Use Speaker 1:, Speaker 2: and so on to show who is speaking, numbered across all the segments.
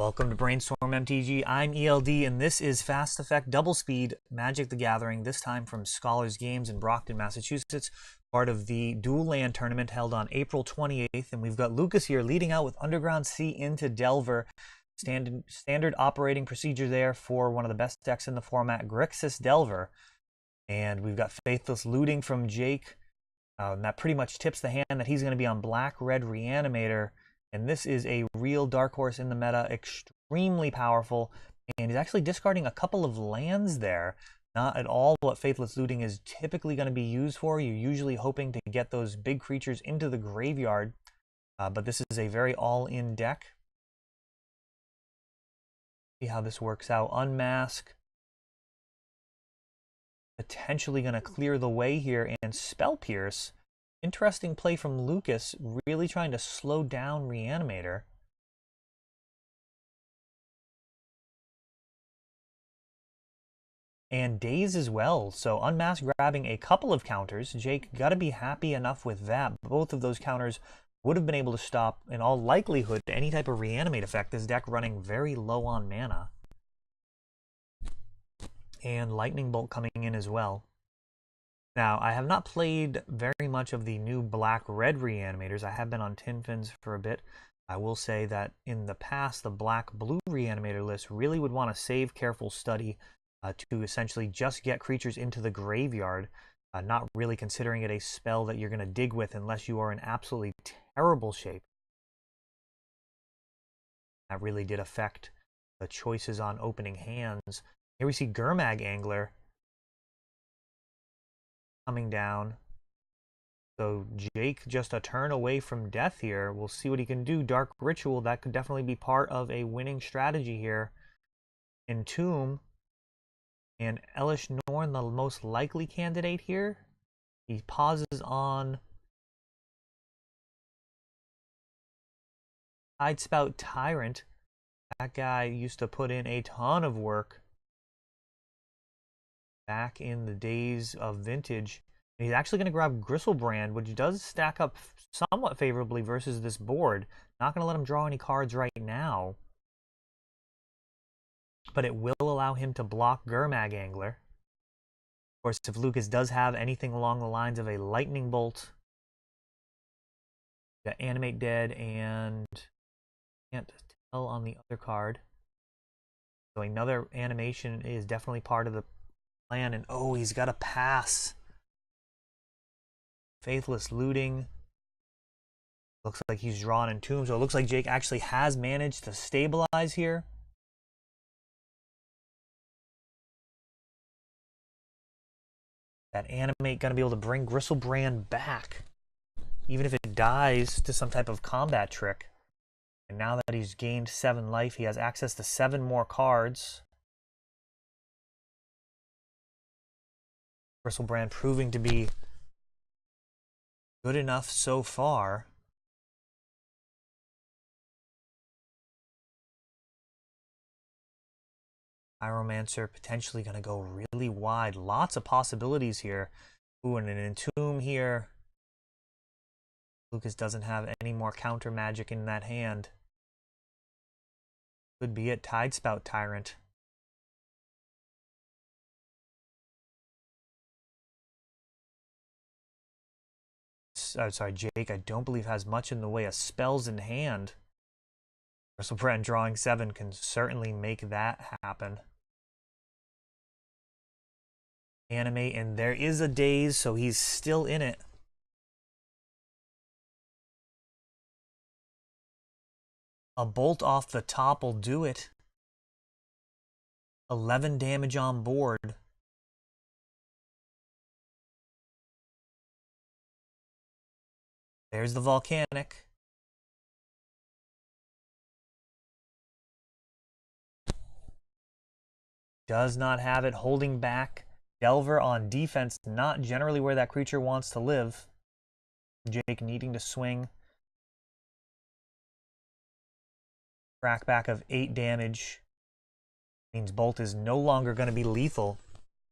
Speaker 1: Welcome to Brainstorm MTG. I'm ELD, and this is Fast Effect Double Speed Magic the Gathering, this time from Scholars Games in Brockton, Massachusetts, part of the Dual Land Tournament held on April 28th. And we've got Lucas here leading out with Underground Sea into Delver. Standard operating procedure there for one of the best decks in the format, Grixis Delver. And we've got Faithless Looting from Jake. And that pretty much tips the hand that he's going to be on Black-Red Reanimator. And this is a real dark horse in the meta, extremely powerful, and he's actually discarding a couple of lands there. Not at all what Faithless Looting is typically going to be used for. You're usually hoping to get those big creatures into the graveyard, but this is a very all-in deck. See how this works out. Unmask. Potentially going to clear the way here, and Spell Pierce. Interesting play from Lucas, really trying to slow down Reanimator. And Daze as well, so Unmask grabbing a couple of counters. Jake got to be happy enough with that. Both of those counters would have been able to stop, in all likelihood, any type of Reanimate effect. This deck running very low on mana. And Lightning Bolt coming in as well. Now, I have not played very much of the new Black-Red Reanimators. I have been on Tin Fins for a bit. I will say that in the past, the Black-Blue Reanimator list really would want to save careful study to essentially just get creatures into the graveyard, not really considering it a spell that you're going to dig with unless you are in absolutely terrible shape. That really did affect the choices on opening hands. Here we see Gurmag Angler coming down. So Jake just a turn away from death here. We'll see what he can do. Dark Ritual, that could definitely be part of a winning strategy here. Entomb and Elish Norn, the most likely candidate here. He pauses on Tidespout Tyrant. That guy used to put in a ton of work back in the days of Vintage. And he's actually going to grab Griselbrand, which does stack up somewhat favorably versus this board. Not going to let him draw any cards right now, but it will allow him to block Gurmag Angler. Of course, if Lucas does have anything along the lines of a Lightning Bolt, got Animate Dead, and can't tell on the other card. So another animation is definitely part of the plan, and oh, he's got a pass. Faithless Looting. Looks like he's drawn Entomb, so it looks like Jake actually has managed to stabilize here. That Animate gonna be able to bring Griselbrand back, even if it dies to some type of combat trick. And now that he's gained 7 life, he has access to 7 more cards. Griselbrand proving to be good enough so far. Pyromancer potentially going to go really wide. Lots of possibilities here. Ooh, and an Entomb here. Lucas doesn't have any more counter magic in that hand. Could be it. Tidespout Tyrant. Sorry, Jake, I don't believe has much in the way of spells in hand. Griselbrand drawing 7 can certainly make that happen. Animate, and there is a Daze, so he's still in it. A Bolt off the top will do it. 11 damage on board. There's the Volcanic. Does not have it, holding back. Delver on defense, not generally where that creature wants to live. Jake needing to swing. Crackback of 8 damage. Means Bolt is no longer going to be lethal.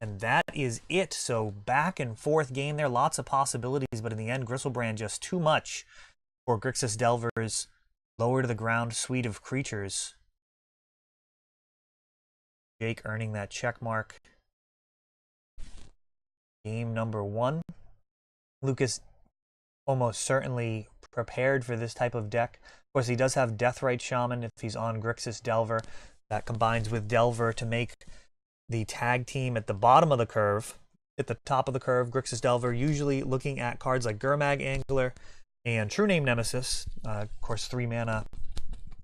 Speaker 1: And that is it. So back and forth game there. Lots of possibilities, but in the end, Griselbrand just too much for Grixis Delver's lower to the ground suite of creatures. Jake earning that check mark. Game number 1. Lucas almost certainly prepared for this type of deck. Of course, he does have Deathrite Shaman if he's on Grixis Delver. That combines with Delver to make the tag team at the bottom of the curve. At the top of the curve, Grixis Delver, usually looking at cards like Gurmag Angler and True Name Nemesis. Of course, 3 mana,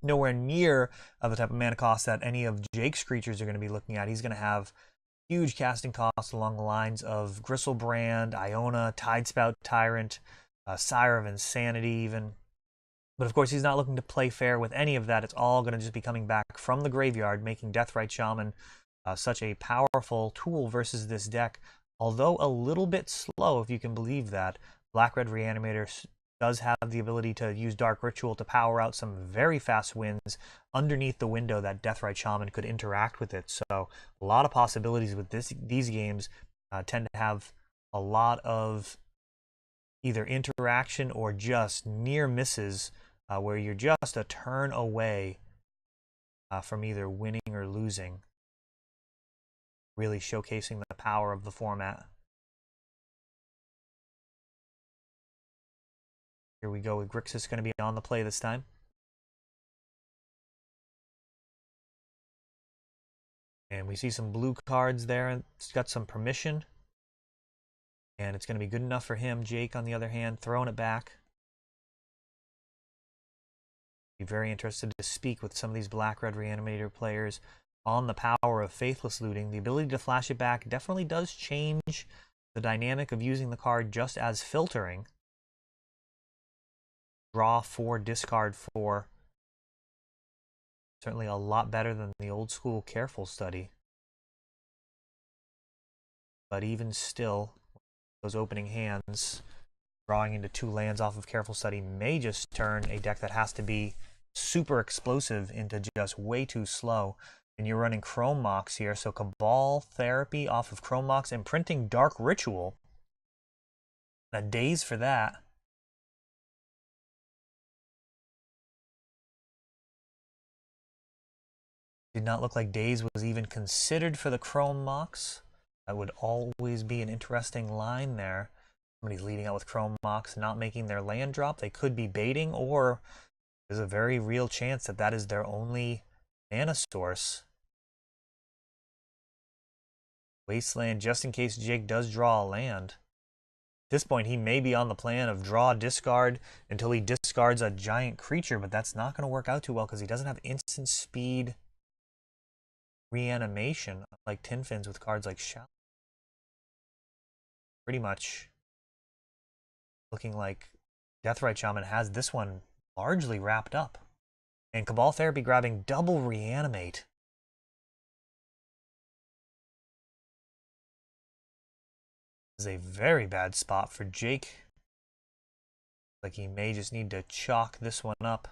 Speaker 1: nowhere near the type of mana cost that any of Jake's creatures are going to be looking at. He's going to have huge casting costs along the lines of Gristlebrand, Iona, Tidespout Tyrant, Sire of Insanity even. But of course, he's not looking to play fair with any of that. It's all going to just be coming back from the graveyard, making Deathrite Shaman such a powerful tool versus this deck. Although a little bit slow, if you can believe that. Black-Red Reanimator does have the ability to use Dark Ritual to power out some very fast wins underneath the window that Deathrite Shaman could interact with it. So a lot of possibilities with these games. Tend to have a lot of either interaction or just near misses where you're just a turn away from either winning or losing. Really showcasing the power of the format. Here we go with Grixis going to be on the play this time. And we see some blue cards there. It's got some permission. And it's going to be good enough for him. Jake, on the other hand, throwing it back. Be very interested to speak with some of these Black-Red Reanimator players on the power of Faithless Looting. The ability to flash it back definitely does change the dynamic of using the card just as filtering. Draw 4, discard 4. Certainly a lot better than the old school Careful Study. But even still, those opening hands, drawing into 2 lands off of Careful Study may just turn a deck that has to be super explosive into just way too slow. And you're running Chrome Mox here, so Cabal Therapy off of Chrome Mox and printing Dark Ritual. A daze for that. Did not look like Daze was even considered for the Chrome Mox. That would always be an interesting line there. Somebody's leading out with Chrome Mox, not making their land drop. They could be baiting, or there's a very real chance that that is their only mana source. Wasteland, just in case Jake does draw a land. At this point, he may be on the plan of draw, discard until he discards a giant creature, but that's not going to work out too well because he doesn't have instant speed reanimation like Tin Fins with cards like Shout. Pretty much looking like Deathrite Shaman has this one largely wrapped up. And Cabal Therapy grabbing double Reanimate. This is a very bad spot for Jake. Like he may just need to chalk this one up.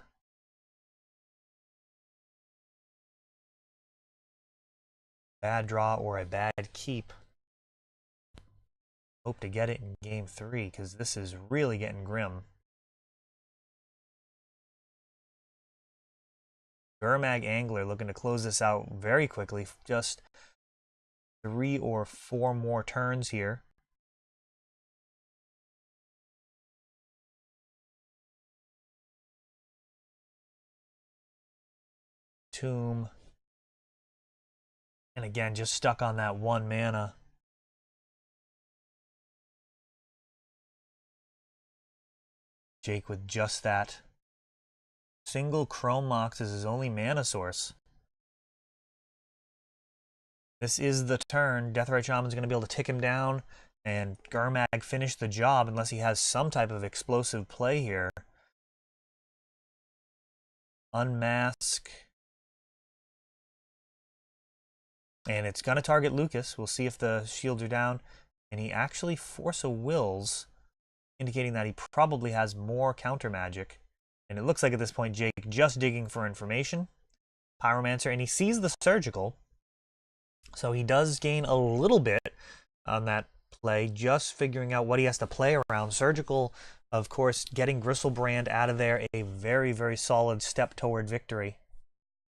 Speaker 1: Bad draw or a bad keep. Hope to get it in game 3 because this is really getting grim. Gurmag Angler looking to close this out very quickly. Just 3 or 4 more turns here. Tomb. And again, just stuck on that 1 mana. Jake with just that. Single Chrome Mox is his only mana source. This is the turn. Deathrite Shaman's going to be able to tick him down and Gurmag finish the job unless he has some type of explosive play here. Unmask. And it's going to target Lucas. We'll see if the shields are down. And he actually Force of Wills, indicating that he probably has more counter magic. And it looks like at this point Jake just digging for information. Pyromancer, and he sees the Surgical. So he does gain a little bit on that play, just figuring out what he has to play around. Surgical, of course, getting Gristlebrand out of there, a very, very solid step toward victory.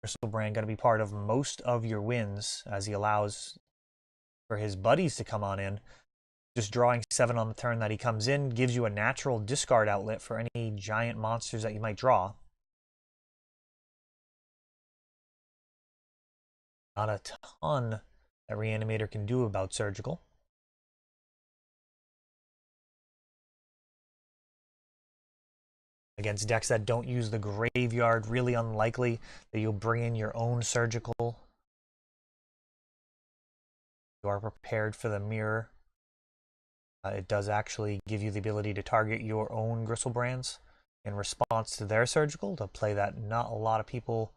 Speaker 1: Griselbrand going to be part of most of your wins, as he allows for his buddies to come on in. Just drawing 7 on the turn that he comes in gives you a natural discard outlet for any giant monsters that you might draw. Not a ton that Reanimator can do about Surgical. Against decks that don't use the graveyard, really unlikely that you'll bring in your own Surgical. You are prepared for the mirror. It does actually give you the ability to target your own Griselbrands in response to their Surgical, to play that not a lot of people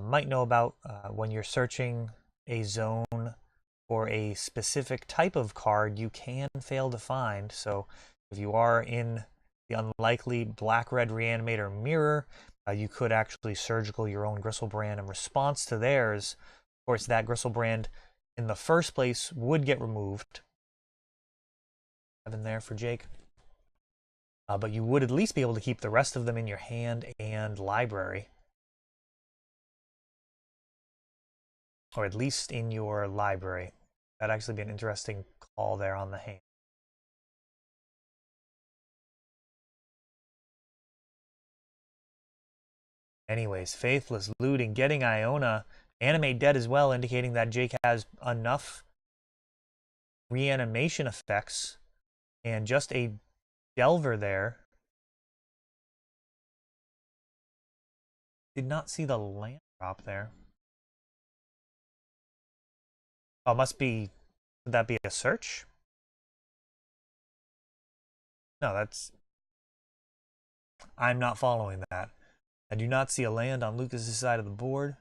Speaker 1: might know about. When you're searching a zone for a specific type of card, you can fail to find. So if you are in the unlikely black-red Reanimator mirror, you could actually Surgical your own Griselbrand in response to theirs. Of course, that Griselbrand in the first place would get removed. 7 there for Jake. But you would at least be able to keep the rest of them in your hand and library. Or at least in your library. That'd actually be an interesting call there on the hand. Anyways, Faithless Looting, getting Iona. Animate dead as well, indicating that Jake has enough reanimation effects. And just a Delver there. Did not see the land drop there. Oh, must be, would that be a search? No, that's, I'm not following that. I do not see a land on Lucas's side of the board.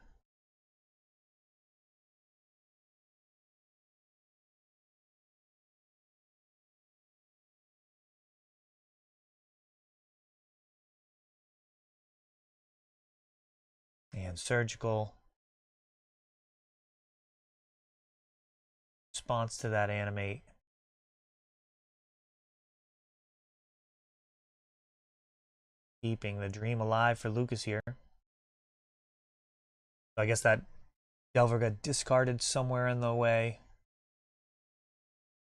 Speaker 1: And Surgical. Response to that animate. Keeping the dream alive for Lucas here. So I guess that Delver got discarded somewhere in the way.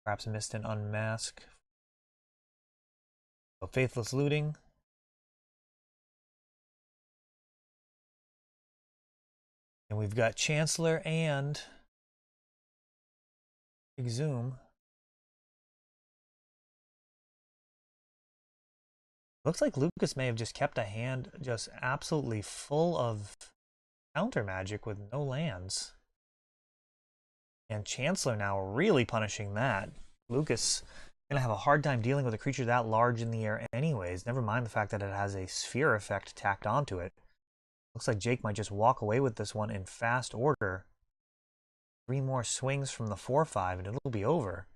Speaker 1: Perhaps missed an unmask. So Faithless Looting. And we've got Chancellor and Exhume. Looks like Lucas may have just kept a hand just absolutely full of counter magic with no lands. And Chancellor now really punishing that. Lucas gonna have a hard time dealing with a creature that large in the air anyways. Never mind the fact that it has a sphere effect tacked onto it. Looks like Jake might just walk away with this one in fast order. 3 more swings from the 4/5 and it'll be over.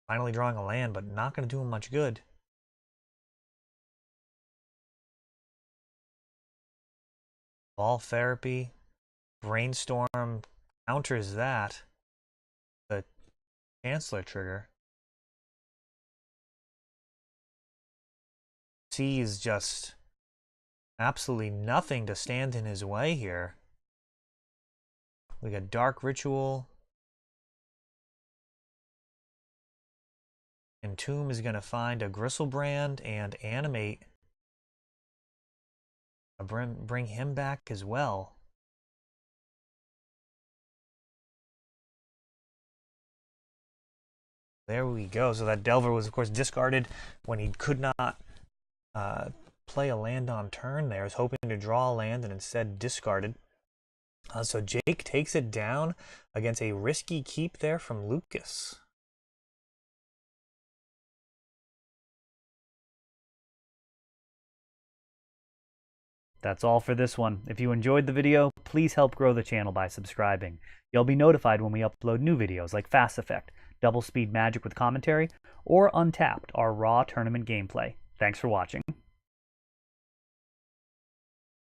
Speaker 1: Finally drawing a land, but not going to do him much good. Ball Therapy. Brainstorm counters that. The Chancellor trigger. Sees just absolutely nothing to stand in his way here. We got Dark Ritual. Entomb is going to find a Griselbrand and animate. Bring him back as well. There we go. So that Delver was, of course, discarded when he could not play a land on turn there. He was hoping to draw a land and instead discarded. So Jake takes it down against a risky keep there from Lucas.
Speaker 2: That's all for this one. If you enjoyed the video, please help grow the channel by subscribing. You'll be notified when we upload new videos like Fast Effect, Double Speed Magic with commentary, or Untapped, our raw tournament gameplay. Thanks for watching.